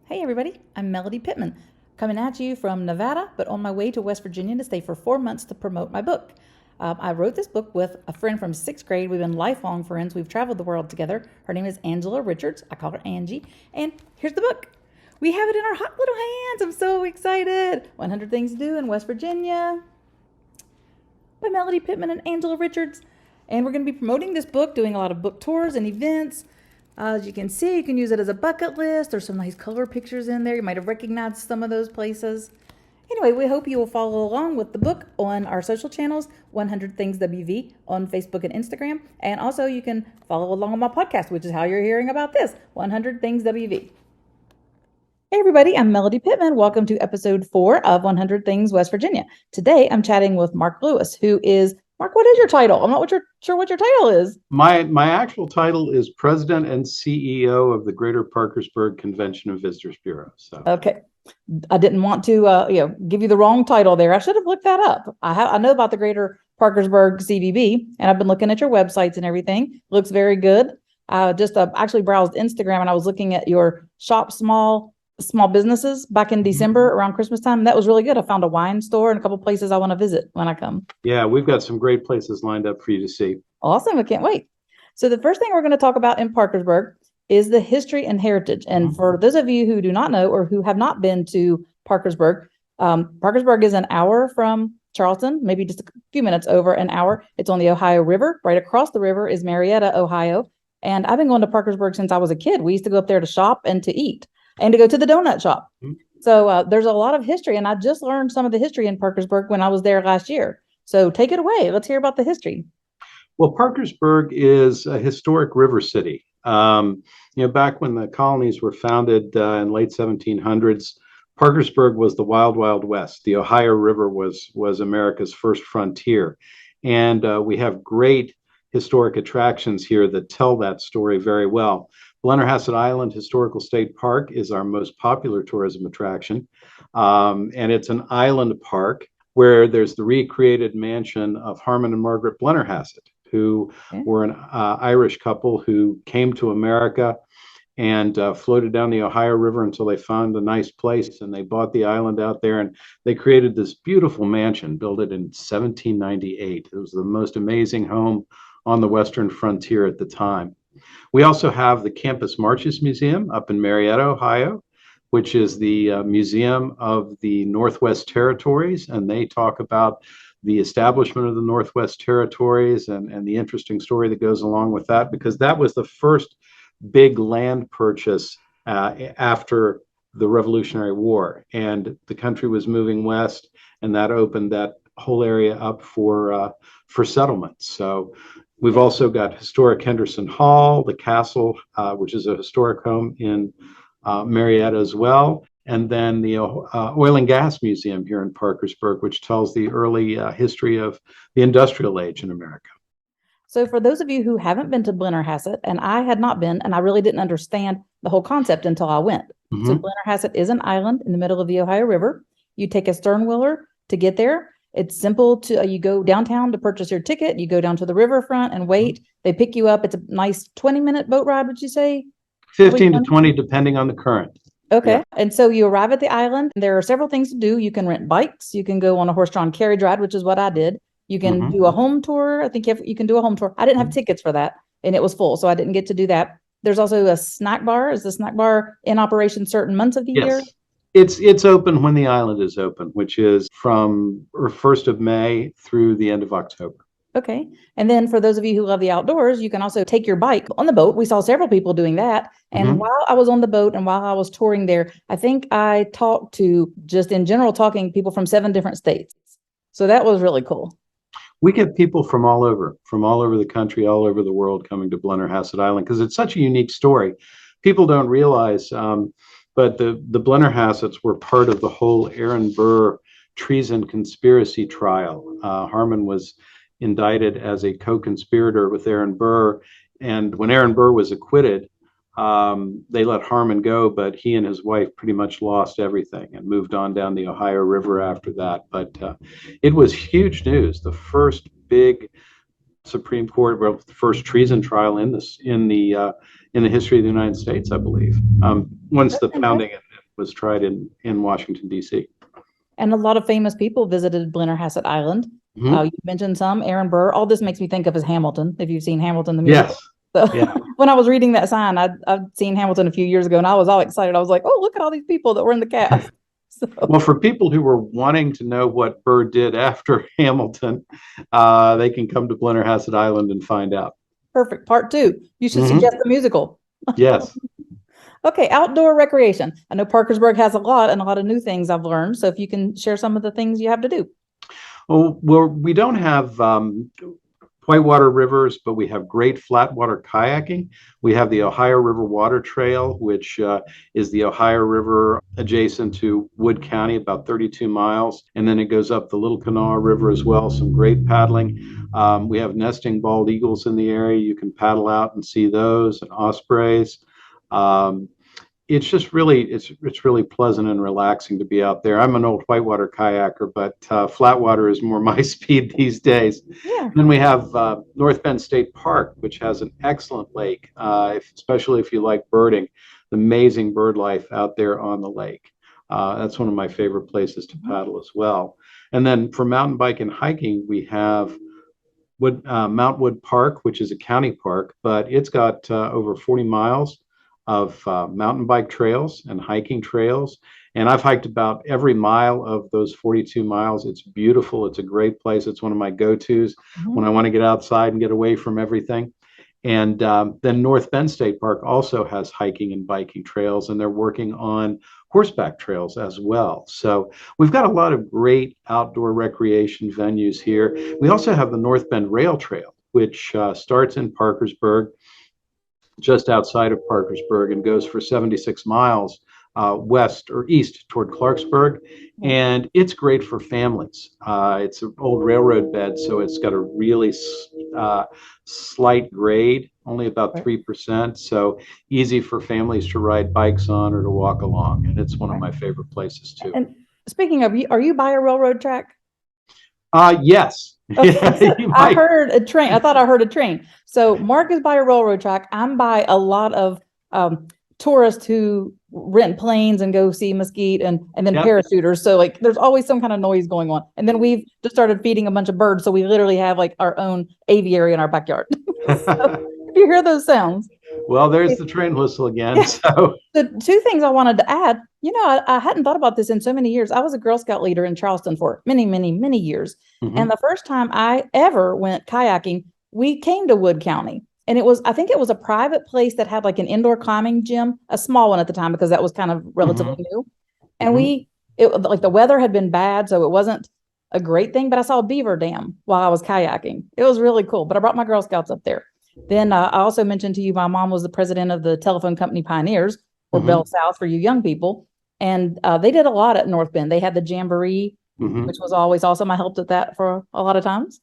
Hey everybody, I'm Melody Pittman, coming at you from Nevada, but on my way to West Virginia to stay for 4 months to promote my book. I wrote this book with a friend from sixth grade. We've been lifelong friends. We've traveled the world together. Her name is Angela Richards. I call her Angie. And here's the book. We have it in our hot little hands. I'm so excited. 100 Things to Do in West Virginia by Melody Pittman and Angela Richards. And we're going to be promoting this book, doing a lot of book tours and events. As you can see, you can use it as a bucket list. There's some nice color pictures in there. You might have recognized some of those places. Anyway, we hope you will follow along with the book on our social channels, 100 Things WV on Facebook and Instagram. And also you can follow along on my podcast, which is how you're hearing about this, 100 Things WV. Hey everybody, I'm Melody Pittman. Welcome to episode 4 of 100 Things West Virginia. Today I'm chatting with Mark Lewis, who is, Mark, what is your title? I'm not sure what your title is. My actual title is President and CEO of the Greater Parkersburg Convention and Visitors Bureau. So okay, I didn't want to give you the wrong title there. I should have looked that up. I know about the Greater Parkersburg CVB, and I've been looking at your websites and everything. Looks very good. Just actually browsed Instagram, and I was looking at your shop small businesses back in December around Christmas time. And that was really good. I found a wine store and a couple places I want to visit when I come. Yeah, we've got some great places lined up for you to see. Awesome. I can't wait. So the first thing we're going to talk about in Parkersburg is the history and heritage. And for those of you who do not know or who have not been to Parkersburg, Parkersburg is an hour from Charleston, maybe just a few minutes over an hour. It's on the Ohio River. Right across the river is Marietta, Ohio. And I've been going to Parkersburg since I was a kid. We used to go up there to shop and to eat and to go to the donut shop. So there's a lot of history. And I just learned some of the history in Parkersburg when I was there last year. So take it away. Let's hear about the history. Well, Parkersburg is a historic river city. Back when the colonies were founded in late 1700s, Parkersburg was the wild, wild west. The Ohio River was America's first frontier. And we have great historic attractions here that tell that story very well. Blennerhassett Island Historical State Park is our most popular tourism attraction. And it's an island park where there's the recreated mansion of Harmon and Margaret Blennerhassett, who were an Irish couple who came to America and floated down the Ohio River until they found a nice place, and they bought the island out there, and they created this beautiful mansion, built it in 1798. It was the most amazing home on the western frontier at the time. We also have the Campus Marches Museum up in Marietta, Ohio, which is the museum of the Northwest Territories, and they talk about the establishment of the Northwest Territories and the interesting story that goes along with that, because that was the first big land purchase after the Revolutionary War, and the country was moving west, and that opened that whole area up for settlements. So we've also got historic Henderson Hall, the castle, which is a historic home in Marietta as well. And then the Oil and Gas Museum here in Parkersburg, which tells the early history of the industrial age in America. So for those of you who haven't been to Blennerhassett, and I had not been, and I really didn't understand the whole concept until I went. So Blennerhassett is an island in the middle of the Ohio River. You take a sternwheeler to get there. It's simple to, you go downtown to purchase your ticket. You go down to the riverfront and wait. They pick you up. It's a nice 20-minute boat ride, would you say? 15 to 20, depending on the current. Okay. Yeah. And so you arrive at the island. There are several things to do. You can rent bikes. You can go on a horse-drawn carriage ride, which is what I did. You can do a home tour. I think you can do a home tour. I didn't have tickets for that, and it was full, so I didn't get to do that. There's also a snack bar. Is the snack bar in operation certain months of the year? It's open when the island is open, which is from 1st of May through the end of October. Okay. And then for those of you who love the outdoors, you can also take your bike on the boat. We saw several people doing that. And while I was on the boat and while I was touring there, I think I talked to, just in general, talking people from 7 different states. So that was really cool. We get people from all over the country, all over the world coming to Blennerhassett Island because it's such a unique story. People don't realize, but the Blennerhassetts were part of the whole Aaron Burr treason conspiracy trial. Harmon was indicted as a co-conspirator with Aaron Burr, and when Aaron Burr was acquitted, they let Harmon go, but he and his wife pretty much lost everything and moved on down the Ohio River after that. But it was huge news. The first big Supreme Court, well, the first treason trial in the history of the United States, I believe. Once the founding was tried in Washington, D.C. And a lot of famous people visited Blennerhassett Island. Mhm. You mentioned some, Aaron Burr. All this makes me think of as Hamilton, if you've seen Hamilton, the musical. Yes. So Yeah. when I was reading that sign, I'd seen Hamilton a few years ago, and I was all excited. I was like, oh, look at all these people that were in the cast. So, Well, for people who were wanting to know what Burr did after Hamilton, they can come to Blennerhassett Island and find out. perfect. Part two. You should Mhm. suggest a musical. Yes. Okay, outdoor recreation. I know Parkersburg has a lot and a lot of new things I've learned. So if you can share some of the things you have to do. Well, we don't have whitewater rivers, but we have great flatwater kayaking. We have the Ohio River Water Trail, which is the Ohio River adjacent to Wood County, about 32 miles. And then it goes up the Little Kanawha River as well, some great paddling. We have nesting bald eagles in the area. You can paddle out and see those, and ospreys. Um, it's just really it's really pleasant and relaxing to be out there. I'm an old whitewater kayaker, but flatwater is more my speed these days. Yeah. Then we have North Bend State Park, which has an excellent lake, especially if you like birding. Amazing bird life out there on the lake. That's one of my favorite places to paddle as well. And then for mountain bike and hiking, we have Mount Wood Park, which is a county park, but it's got over 40 miles of mountain bike trails and hiking trails. And I've hiked about every mile of those 42 miles. It's beautiful. It's a great place. It's one of my go-tos when I want to get outside and get away from everything. And then North Bend State Park also has hiking and biking trails, and they're working on horseback trails as well. So we've got a lot of great outdoor recreation venues here. We also have the North Bend Rail Trail, which starts in Parkersburg, just outside of Parkersburg, and goes for 76 miles west or east toward Clarksburg. And it's great for families. It's an old railroad bed, so it's got a really slight grade, only about 3%. So easy for families to ride bikes on or to walk along. And it's one of my favorite places too. And speaking of, are you by a railroad track? Yes. Okay, so I heard a train. I thought I heard a train. So Mark is by a railroad track. I'm by a lot of tourists who rent planes and go see mesquite and then parachuters. So like there's always some kind of noise going on. And then we've just started feeding a bunch of birds. So we literally have like our own aviary in our backyard. So if you hear those sounds. Well, there's the train whistle again. So the two things I wanted to add, I hadn't thought about this in so many years. I was a Girl Scout leader in Charleston for many, many, many years. And the first time I ever went kayaking, we came to Wood County. And I think it was a private place that had like an indoor climbing gym, a small one at the time, because that was kind of relatively new. And like the weather had been bad, so it wasn't a great thing, but I saw a beaver dam while I was kayaking. It was really cool, but I brought my Girl Scouts up there. Then I also mentioned to you, my mom was the president of the telephone company Pioneers, or Bell South for you young people. And they did a lot at North Bend. They had the Jamboree, which was always awesome. I helped at that for a lot of times.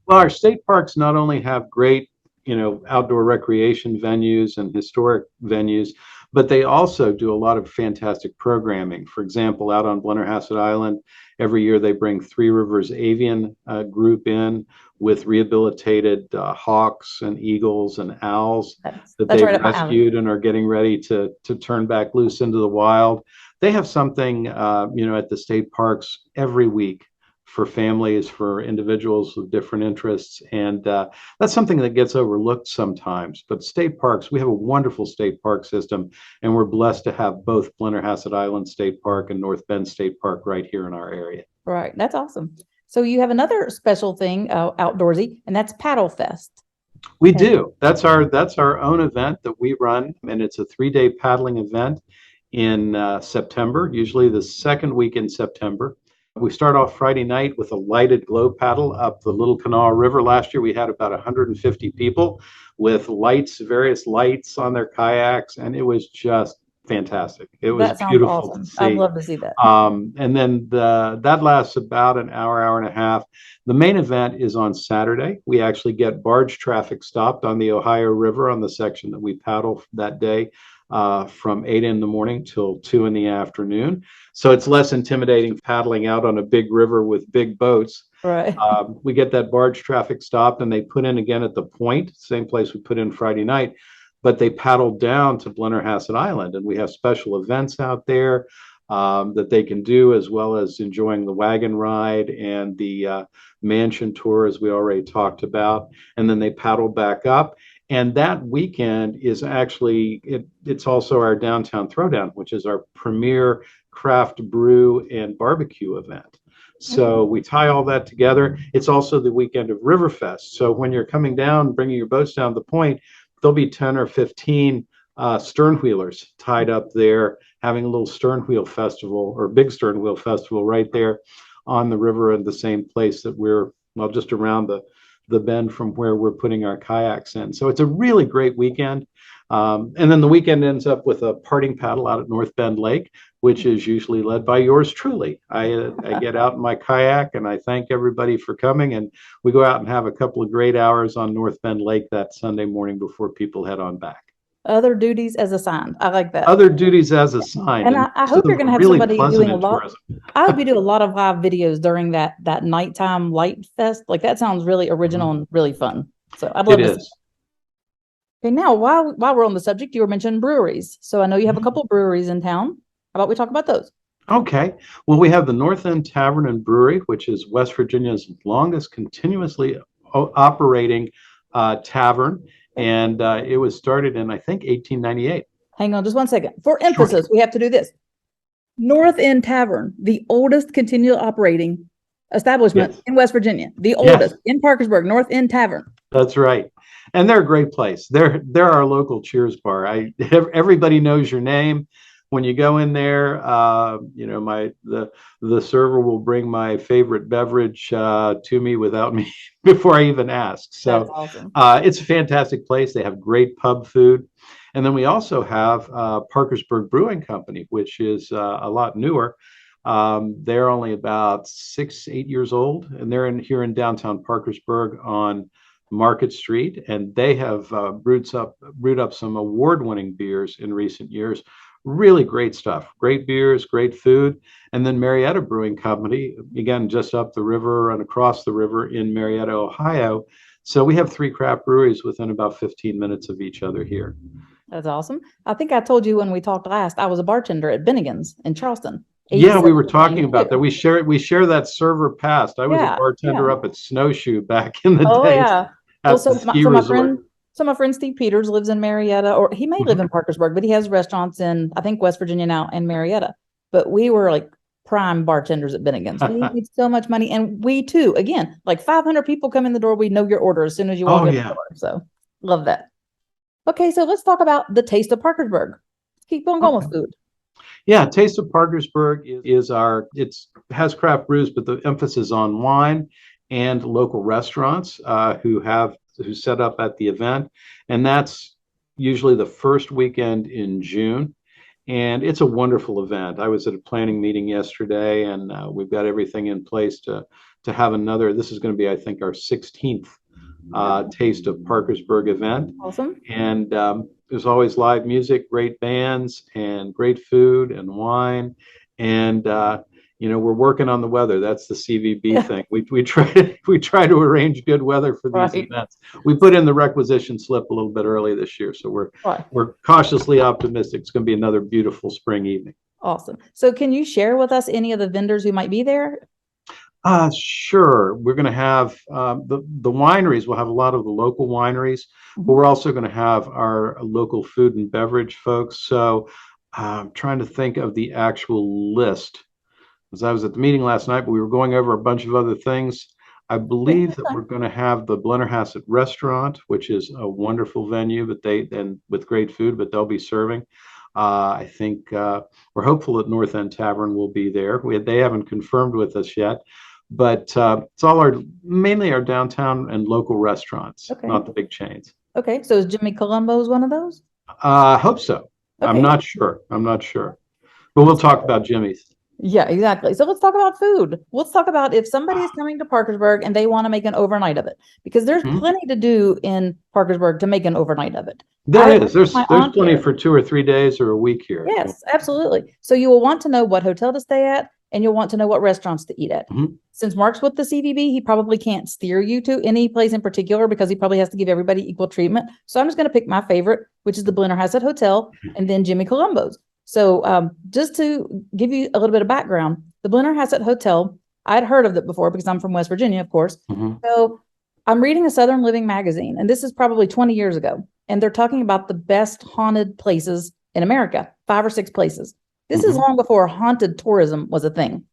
Well, our state parks not only have great, outdoor recreation venues and historic venues, but they also do a lot of fantastic programming. For example, out on Blennerhassett Island, every year they bring Three Rivers Avian Group in with rehabilitated hawks and eagles and owls that they've rescued and are getting ready to turn back loose into the wild. They have something, at the state parks every week for families, for individuals with different interests. And that's something that gets overlooked sometimes. But state parks, we have a wonderful state park system, and we're blessed to have both Blennerhassett Island State Park and North Bend State Park right here in our area. Right. That's awesome. So you have another special thing outdoorsy, and that's Paddlefest. We do. That's our own event that we run, and it's a 3-day paddling event in September, usually the second week in September. We start off Friday night with a lighted glow paddle up the Little Kanawha River. Last year we had about 150 people with various lights on their kayaks, and it was just fantastic. It was beautiful to see. I'd love to see that. And then that lasts about an hour and a half. The main event is on Saturday. We actually get barge traffic stopped on the Ohio River on the section that we paddle that day. From 8 in the morning till 2 in the afternoon. So it's less intimidating paddling out on a big river with big boats. Right. We get that barge traffic stopped, and they put in again at the point, same place we put in Friday night. but they paddle down to Blennerhassett Island, and we have special events out there that they can do, as well as enjoying the wagon ride and the mansion tour, as we already talked about. And then they paddle back up. And that weekend is actually, it's also our Downtown Throwdown, which is our premier craft brew and barbecue event. So we tie all that together. It's also the weekend of Riverfest. So when you're coming down, bringing your boats down the point, there'll be 10 or 15 stern wheelers tied up there, having a little stern wheel festival, or big stern wheel festival, right there on the river, in the same place that we're, well, just around the bend from where we're putting our kayaks in. So it's a really great weekend. And then the weekend ends up with a parting paddle out at North Bend Lake, which is usually led by yours truly. I get out in my kayak, and I thank everybody for coming, and we go out and have a couple of great hours on North Bend Lake that Sunday morning before people head on back. Other duties as assigned. I like that. Other duties as assigned. And I hope you're going to have really somebody doing a lot. tourism. I hope you do a lot of live videos during that nighttime light fest. Like, that sounds really original and really fun. So I'd love to see it. Okay, now while we're on the subject, you were mentioning breweries. So I know you have a couple of breweries in town. How about we talk about those? Okay. Well, we have the North End Tavern and Brewery, which is West Virginia's longest continuously operating tavern. And it was started in, I think, 1898. Hang on just one second. For emphasis, we have to do this. North End Tavern, the oldest continual operating establishment in West Virginia. The oldest in Parkersburg, North End Tavern. That's right. And they're a great place. They're our local Cheers bar. Everybody knows your name. When you go in there, you know, the server will bring my favorite beverage to me without me before I even ask. So that's awesome. It's a fantastic place. They have great pub food. And then we also have Parkersburg Brewing Company, which is a lot newer. They're only about 8 years old, and they're here in downtown Parkersburg on Market Street, and they have brewed up some award-winning beers in recent years. Really great stuff, great beers, great food. And then Marietta Brewing Company, again, just up the river and across the river in Marietta, Ohio. So we have 3 craft breweries within about 15 minutes of each other here. That's awesome. I think I told you when we talked last, I was a bartender at Bennigan's in Charleston. Yeah, we were talking about that. We share that server past. I was a bartender up at Snowshoe back in the day. Yeah. Well, so my friend Steve Peters lives in Marietta, or he may live in Parkersburg, but he has restaurants in, I think, West Virginia now and Marietta. But we were like prime bartenders at Bennigan's. We made so much money. And we too, again, like 500 people come in the door. We know your order as soon as you walk in the door. So love that. Okay, so let's talk about the Taste of Parkersburg. Let's keep on going with food. Yeah, Taste of Parkersburg has craft brews, but the emphasis on wine and local restaurants who set up at the event. And that's usually the first weekend in June. And it's a wonderful event. I was at a planning meeting yesterday, and we've got everything in place to have another. This is going to be, I think, our 16th Taste of Parkersburg event. Awesome. And there's always live music, great bands, and great food and wine. And you know, we're working on the weather. That's the CVB thing. We try to arrange good weather for these events. We put in the requisition slip a little bit early this year, so we're cautiously optimistic. It's going to be another beautiful spring evening. Awesome. So can you share with us any of the vendors who might be there? Sure. We're going to have the wineries. We'll have a lot of the local wineries, but we're also going to have our local food and beverage folks. So I'm trying to think of the actual list. As I was at the meeting last night, but we were going over a bunch of other things. I believe that we're going to have the Blennerhassett restaurant, which is a wonderful venue, but with great food, but they'll be serving. I think we're hopeful that North End Tavern will be there. They haven't confirmed with us yet, but it's mainly our downtown and local restaurants, not the big chains. Okay, so is Jimmy Columbo's one of those? I hope so. Okay. I'm not sure, but we'll talk about Jimmy's. Yeah, exactly. So let's talk about food. Let's talk about if somebody is coming to Parkersburg and they want to make an overnight of it, because there's plenty to do in Parkersburg to make an overnight of it. There's plenty for 2 or 3 days or a week here. Yes, absolutely. So you will want to know what hotel to stay at. and you'll want to know what restaurants to eat at. Mhm. Since Mark's with the CVB, he probably can't steer you to any place in particular because he probably has to give everybody equal treatment. So I'm just going to pick my favorite, which is the Blennerhassett Hotel, and then Jimmy Colombo's. So just to give you a little bit of background, the Blennerhassett Hotel, I'd heard of it before because I'm from West Virginia, of course. Mhm. So I'm reading a Southern Living magazine, and this is probably 20 years ago, and they're talking about the best haunted places in America, 5 or 6 places. This is Mhm. long before haunted tourism was a thing.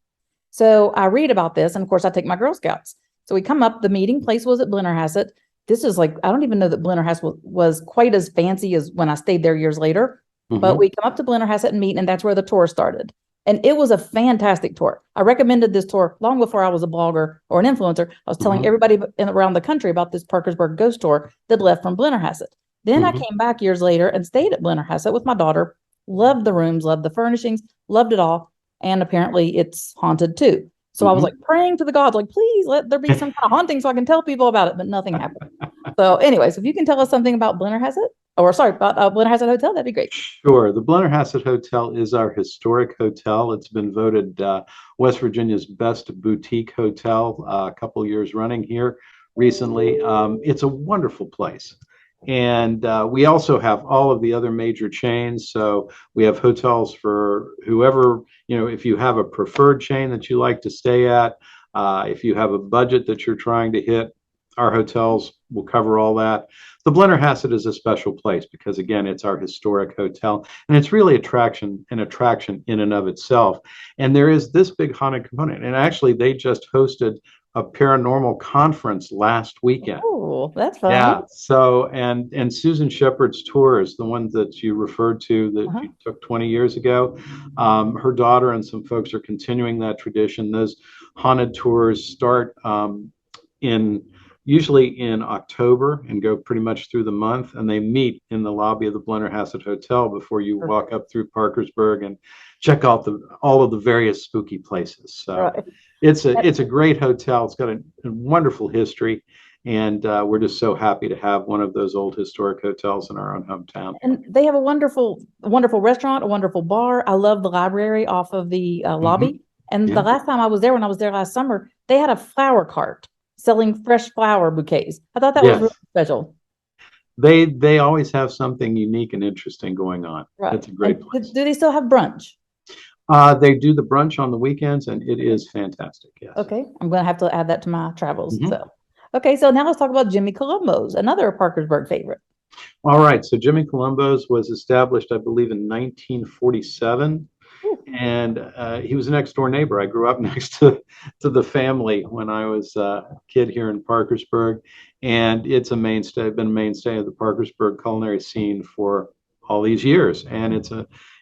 So I read about this, and of course, I take my Girl Scouts. So we come up, the meeting place was at Blennerhassett. This is like, I don't even know that Blennerhassett was quite as fancy as when I stayed there years later. But Mhm. we come up to Blennerhassett and meet, and that's where the tour started. And it was a fantastic tour. I recommended this tour long before I was a blogger or an influencer. I was telling Mhm. everybody around the country about this Parkersburg ghost tour that left from Blennerhassett. Then I Mhm. came back years later and stayed at Blennerhassett with my daughter. Loved the rooms, loved the furnishings, loved it all. And apparently it's haunted too. So I was Mhm. like praying to the gods, like, please let there be some kind of haunting so I can tell people about it, but nothing happened. So, anyways, if you can tell us something about Blennerhassett, or sorry, about Blennerhassett Hotel, that'd be great. Sure. The Blennerhassett Hotel is our historic hotel. It's been voted West Virginia's best boutique hotel a couple years running here recently. It's a wonderful place. And we also have all of the other major chains. So we have hotels for whoever, if you have a preferred chain that you like to stay at, if you have a budget that you're trying to hit, our hotels will cover all that. The Blennerhassett is a special place because, again, it's our historic hotel, and it's really an attraction in and of itself. And there is this big haunted component. And actually, they just hosted a paranormal conference last weekend. Oh, that's Yeah. fun. So, and Susan Shepard's tours, the ones that you referred to that Uh-huh. you took 20 years ago, her daughter and some folks are continuing that tradition. Those haunted tours start in usually in October and go pretty much through the month, and they meet in the lobby of the Blennerhassett Hotel before you walk up through Parkersburg and check out all of the various spooky places. So Right. it's a great hotel. It's got a wonderful history, and we're just so happy to have one of those old historic hotels in our own hometown. And they have a wonderful restaurant, a wonderful bar. I love the library off of the Hmm. lobby. And the Yeah. last time I was there, when I was there last summer, they had a flower cart selling fresh flower bouquets. I thought that was really Yes. special. They always have something unique and interesting going on. Right. It's a And great do, place. do they still have brunch? They do the brunch on the weekends, and it is fantastic. Yes. Okay. I'm going to have to add that to my travels. Mhm. So, okay. So now let's talk about Jimmy Colombo's, another Parkersburg favorite. All right. So Jimmy Colombo's was established, I believe, in 1947, Ooh, and he was a next door neighbor. I grew up next to the family when I was a kid here in Parkersburg, and it's a mainstay. Been a mainstay of the Parkersburg culinary scene for all these years, and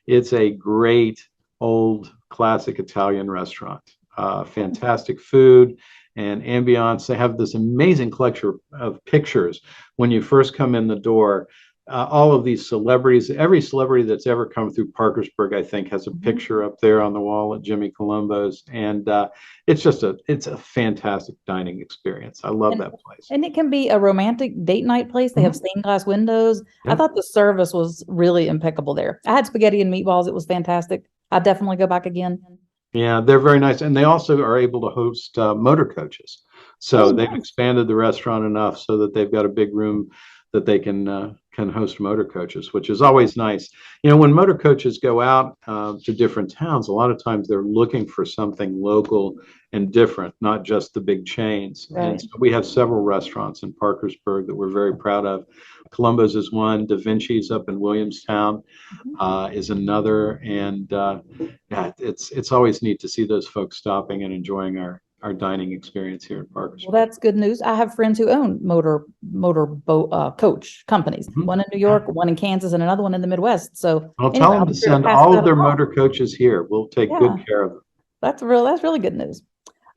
it's a great old classic Italian restaurant. Fantastic food and ambiance. They have this amazing collection of pictures when you first come in the door. All of these celebrities, every celebrity that's ever come through Parkersburg, I think, has a mhm. picture up there on the wall at Jimmy Colombo's, and it's a fantastic dining experience. I love And that place. and it can be a romantic date night place. They have Mhm. stained glass windows. I Yeah. thought the service was really impeccable there. I had spaghetti and meatballs. It was fantastic. I'd definitely go back again. Yeah, they're very nice, and they also are able to host motor coaches. So Oh, they've nice. expanded the restaurant enough so that they've got a big room that they can host motor coaches, which is always nice. When motor coaches go out to different towns, a lot of times they're looking for something local and different, not just the big chains. And Right. so we have several restaurants in Parkersburg that we're very proud of. Columbo's is one. Da Vinci's up in Williamstown Mhm. is another, and yeah, it's always neat to see those folks stopping and enjoying our dining experience here in Well, Parkersburg. that's good news. I have friends who own motor boat coach companies. Mhm. One in New Yeah. York, one in Kansas, and another one in the Midwest. So I'll tell anyway, them I'll to be sure to send pass all of that their along. motor coaches here. We'll take good Yeah, care of them. that's really good news.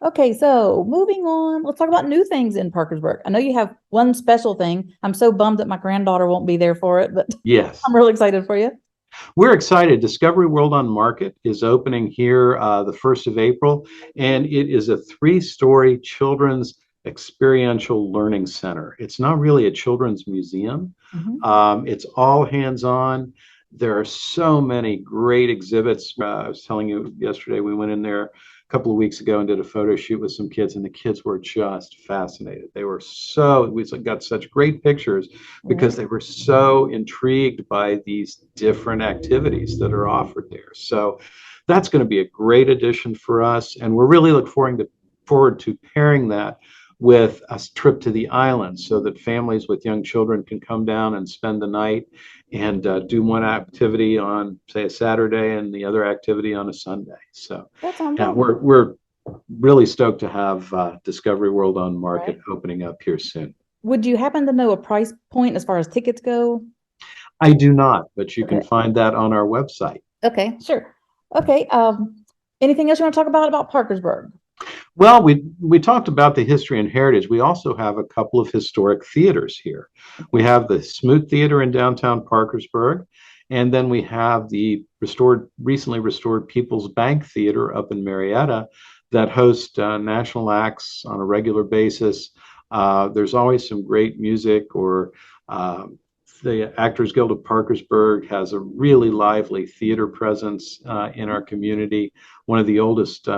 Okay, so moving on, let's talk about new things in Parkersburg. I know you have one special thing. I'm so bummed that my granddaughter won't be there for it, but Yes. I'm really excited for you. We're excited. Discovery World on Market is opening here the 1st of April, and it is a three-story children's experiential learning center. It's not really a children's museum. Mhm. It's all hands-on. There are so many great exhibits. I was telling you yesterday, we went in there a couple of weeks ago and did a photo shoot with some kids, and the kids were just fascinated. We got such great pictures because Right. they were so intrigued by these different activities that are offered there. So that's going to be a great addition for us, and we're really looking forward to pairing that with a trip to the island so that families with young children can come down and spend the night and do one activity on, say, a Saturday and the other activity on a Sunday. So, That sounds yeah, awesome. we're really stoked to have Discovery World on Market Right. opening up here soon. Would you happen to know a price point as far as tickets go? I do not, but you can Okay. find that on our website. Okay, sure. Okay. Anything else you want to talk about Parkersburg? Well, we talked about the history and heritage. We also have a couple of historic theaters here. We have the Smoot Theater in downtown Parkersburg, and then we have the recently restored People's Bank Theater up in Marietta that hosts national acts on a regular basis. There's always some great music, or the Actors Guild of Parkersburg has a really lively theater presence in our community. One of the oldest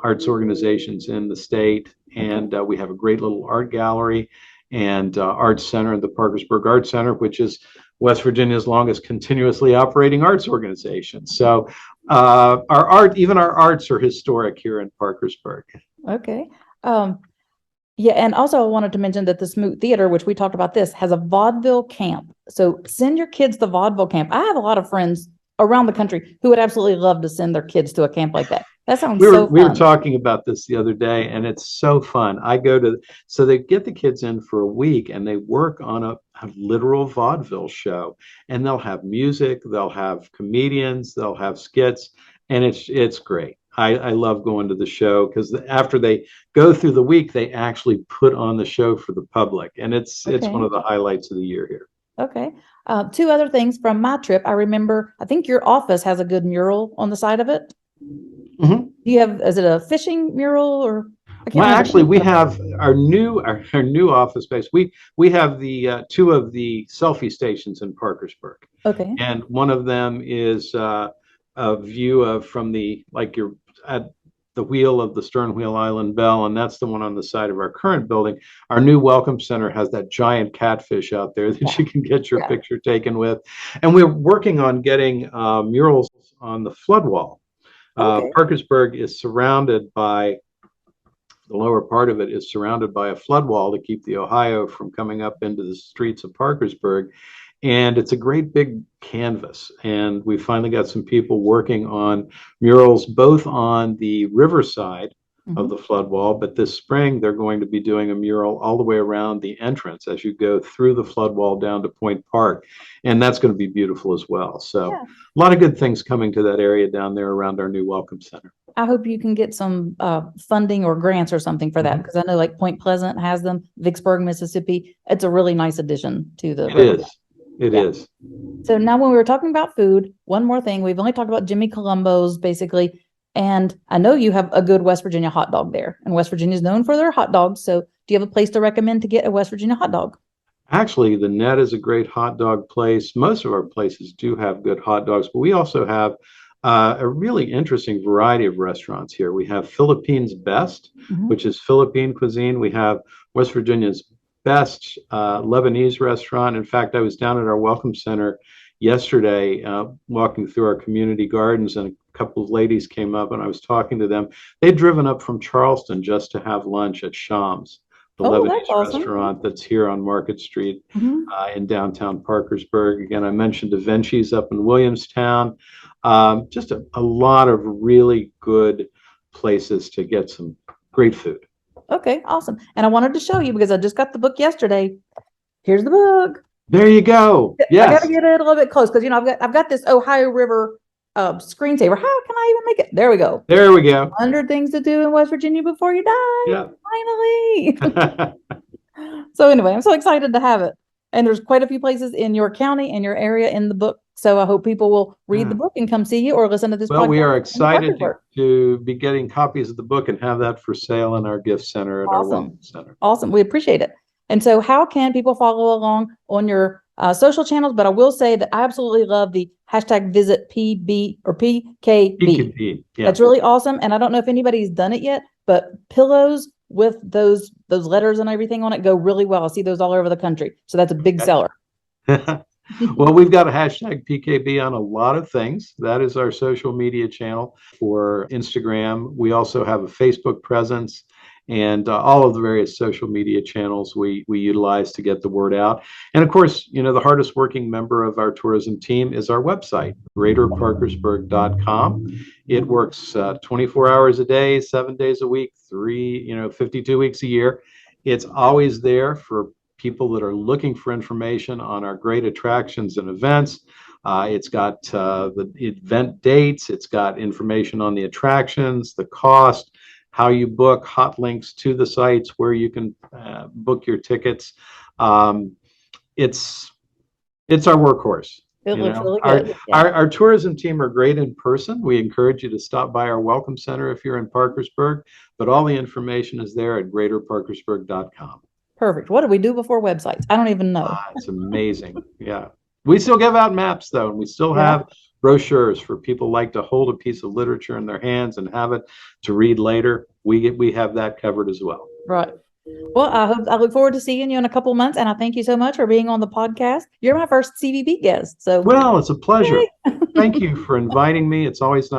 arts organizations in the state, Okay. and we have a great little art gallery and arts center, the Parkersburg Arts Center, which is West Virginia's longest continuously operating arts organization. So even our arts are historic here in Parkersburg. Okay. Um, yeah, and also I wanted to mention that the Smoot Theater, which we talked about this, has a vaudeville camp. So send your kids to vaudeville camp. I have a lot of friends around the country who would absolutely love to send their kids to a camp like that. That sounds so We were fun. talking about this the other day, and it's so fun. So they get the kids in for a week, and they work on a literal vaudeville show, and they'll have music, they'll have comedians, they'll have skits, and it's great. I love going to the show because after they go through the week, they actually put on the show for the public, and it's one Okay. of the highlights of the year here. Okay. Two other things from my trip. I remember, I think your office has a good mural on the side of it. Mhm. Do you have, is it a fishing mural or I can't Well, remember. actually, we have our new office space. We have the two of the selfie stations in Parkersburg, Okay. and one of them is a view of from the like you're at the wheel of the stern wheel island bell, and that's the one on the side of our current building. Our new welcome center has that giant catfish out there that Yeah. you can get your Yeah. picture taken with, and we're working on getting murals on the flood wall. Okay. Parkersburg is surrounded by the lower part of it is surrounded by a flood wall to keep the Ohio from coming up into the streets of Parkersburg. And it's a great big canvas. And we finally got some people working on murals both on the riverside of Mhm. the flood wall, but this spring they're going to be doing a mural all the way around the entrance as you go through the flood wall down to Point Park. And that's going to be beautiful as well. So Yeah. a lot of good things coming to that area down there around our new Welcome Center. I hope you can get some funding or grants or something for that Mhm. because I know like Point Pleasant has them, Vicksburg, Mississippi. It's a really nice addition to the It river. is. It Yeah. is. So now when we were talking about food, one more thing. We've only talked about Jimmy Columbo's basically. And I know you have a good West Virginia hot dog there. And West Virginia is known for their hot dogs. So do you have a place to recommend to get a West Virginia hot dog? Actually, the Net is a great hot dog place. Most of our places do have good hot dogs, but we also have a really interesting variety of restaurants here. We have Philippines Best, Mhm. which is Philippine cuisine. We have West Virginia's best Lebanese restaurant. In fact, I was down at our Welcome Center yesterday, walking through our community gardens, and a couple of ladies came up, and I was talking to them. They'd driven up from Charleston just to have lunch at Shams, the Oh, that's Lebanese awesome. restaurant that's here on Market Street Mhm. in downtown Parkersburg. Again, I mentioned Da Vinci's up in Williamstown. Just a lot of really good places to get some great food. Okay, awesome. And I wanted to show you because I just got the book yesterday. Here's the book. There you go. I got to Yes. get it a little bit close because I've got this Ohio River screensaver. How can I even make it? There we go. There we go. 100 things to do in West Virginia before you die. Yeah. Finally. So anyway, I'm so excited to have it. And there's quite a few places in your county and your area in the book. So I hope people will read the Yeah. book and come see you or listen to this Well, we podcast are in excited Parkersburg. to be getting copies of the book and have that for sale in our gift center at our Awesome. Welcome Center. Awesome. We appreciate it. And so how can people follow along on your social channels, but I will say that I absolutely love the hashtag visit PB or PKB. PKB, yeah. That's really awesome. And I don't know if anybody's done it yet, but pillows with those letters and everything on it go really well. I see those all over the country. So that's a big seller. Well, we've got a hashtag PKB on a lot of things. That is our social media channel for Instagram. We also have a Facebook presence and all of the various social media channels we utilize to get the word out. And of course, the hardest working member of our tourism team is our website, greaterparkersburg.com. It works 24 hours a day, 7 days a week, 52 weeks a year. It's always there for people that are looking for information on our great attractions and events. It's got the event dates. It's got information on the attractions, the cost, how you book, hot links to the sites where you can book your tickets. It's our workhorse. It looks really good. Our tourism team are great in person. We encourage you to stop by our welcome center if you're in Parkersburg, but all the information is there at greaterparkersburg.com. Perfect. What do we do before websites? I don't even know. It's amazing. Yeah. We still give out maps, though, and we still have brochures for people like to hold a piece of literature in their hands and have it to read later. We have that covered as well. Right. Well, I look forward to seeing you in a couple of months, and I thank you so much for being on the podcast. You're my first CVB guest. So well, it's a pleasure. Thank you for inviting me. It's always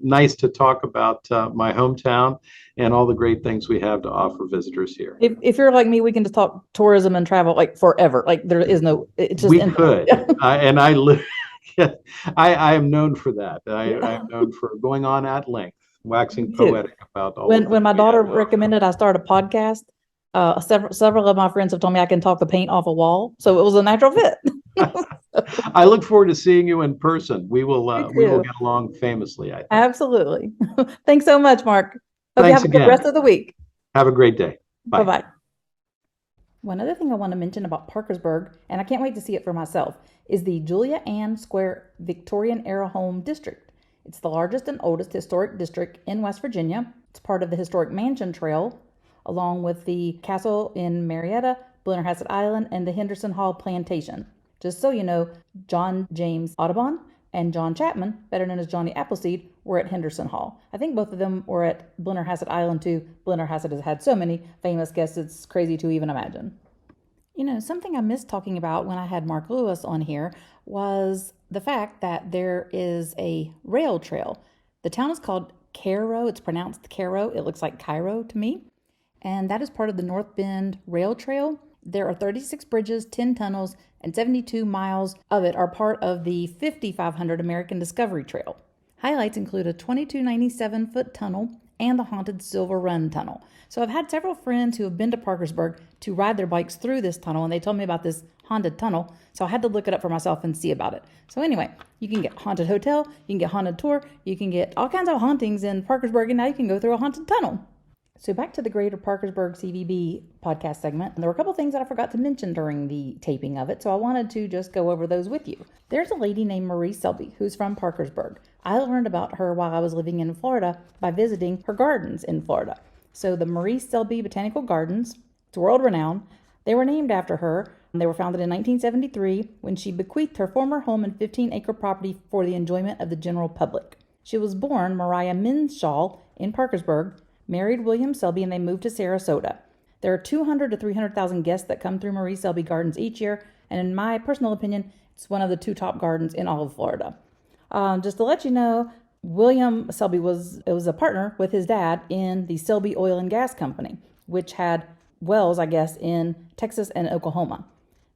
nice to talk about my hometown and all the great things we have to offer visitors here. If you're like me, we can just talk tourism and travel like forever. Like there is no. It's just we could, and I live. I am known for that. I am known for going on at length, waxing poetic about all. When my daughter recommended I start a podcast. Several of my friends have told me I can talk the paint off a wall, so it was a natural fit. I look forward to seeing you in person. We will get along famously, I think. Absolutely. Thanks so much, Mark. Hope Thanks you have a again. good rest of the week. Have a great day. Bye. Bye-bye. One other thing I want to mention about Parkersburg, and I can't wait to see it for myself, is the Julia Ann Square Victorian-era Home District. It's the largest and oldest historic district in West Virginia. It's part of the Historic Mansion Trail, along with the castle in Marietta, Blennerhassett Island, and the Henderson Hall Plantation. Just so you know, John James Audubon and John Chapman, better known as Johnny Appleseed, were at Henderson Hall. I think both of them were at Blennerhassett Island too. Blennerhassett has had so many famous guests, it's crazy to even imagine. Something I missed talking about when I had Mark Lewis on here was the fact that there is a rail trail. The town is called Cairo. It's pronounced Cairo. It looks like Cairo to me. And that is part of the North Bend Rail Trail. There are 36 bridges, 10 tunnels, and 72 miles of it are part of the 5,500 American Discovery Trail. Highlights include a 2297-foot tunnel and the haunted Silver Run Tunnel. So I've had several friends who have been to Parkersburg to ride their bikes through this tunnel, and they told me about this haunted tunnel, so I had to look it up for myself and see about it. So anyway, you can get haunted hotel, you can get haunted tour, you can get all kinds of hauntings in Parkersburg, and now you can go through a haunted tunnel. So back to the Greater Parkersburg CVB podcast segment. And there were a couple things that I forgot to mention during the taping of it, so I wanted to just go over those with you. There's a lady named Marie Selby who's from Parkersburg. I learned about her while I was living in Florida by visiting her gardens in Florida. So the Marie Selby Botanical Gardens, it's world-renowned. They were named after her. They were founded in 1973 when she bequeathed her former home and 15-acre property for the enjoyment of the general public. She was born Mariah Minshaw in Parkersburg, married William Selby, and they moved to Sarasota. There are 200 to 300,000 guests that come through Marie Selby Gardens each year, and in my personal opinion, it's one of the 2 top gardens in all of Florida. Just to let you know, William Selby was a partner with his dad in the Selby Oil and Gas Company, which had wells, I guess, in Texas and Oklahoma.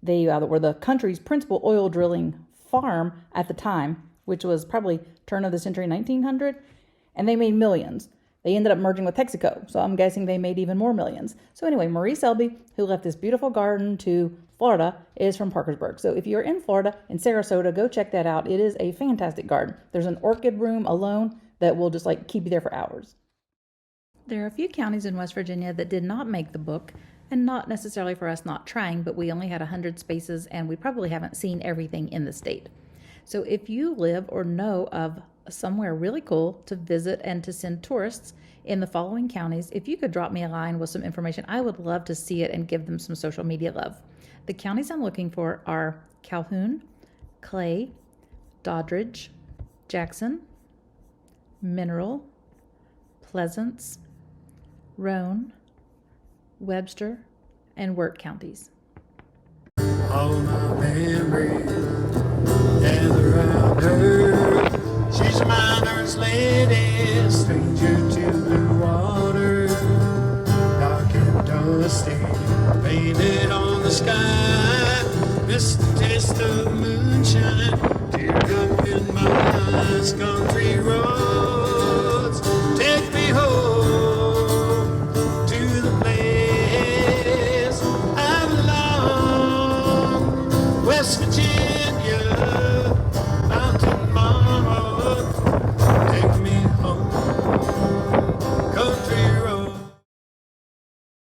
They were the country's principal oil drilling farm at the time, which was probably turn of the century 1900, and they made millions. They ended up merging with Texaco, so I'm guessing they made even more millions. So anyway, Marie Selby, who left this beautiful garden to Florida, is from Parkersburg. So if you're in Florida, in Sarasota, go check that out. It is a fantastic garden. There's an orchid room alone that will just keep you there for hours. There are a few counties in West Virginia that did not make the book, and not necessarily for us not trying, but we only had 100 spaces and we probably haven't seen everything in the state. So if you live or know of somewhere really cool to visit and to send tourists in the following counties, if you could drop me a line with some information, I would love to see it and give them some social media love. The counties I'm looking for are Calhoun, Clay, Doddridge, Jackson, Mineral, Pleasants, Roane, Webster, and Wirt counties. All my memories gather around her. She's a miner's lady, stranger to blue water, dark and dusty, painted on the sky. Missed the taste of moonshine, teared up in my eyes, country road.